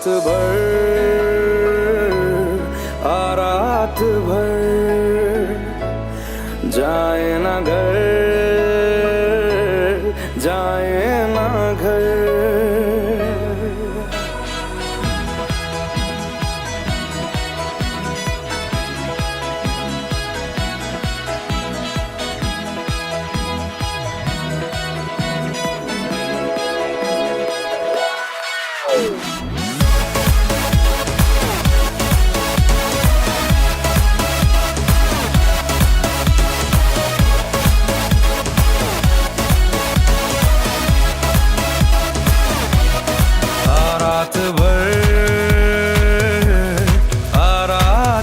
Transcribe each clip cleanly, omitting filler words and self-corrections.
रात भर रात भर जाए ना घर जाए ना घर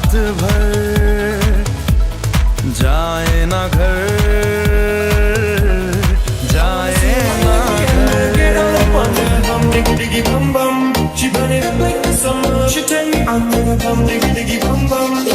रात भर जाए ना घर जाए ना घर Get on up on the bum, diggy diggy bum bum. She burn it up like the summer. She tell me I'm gonna bum, diggy diggy bum bum.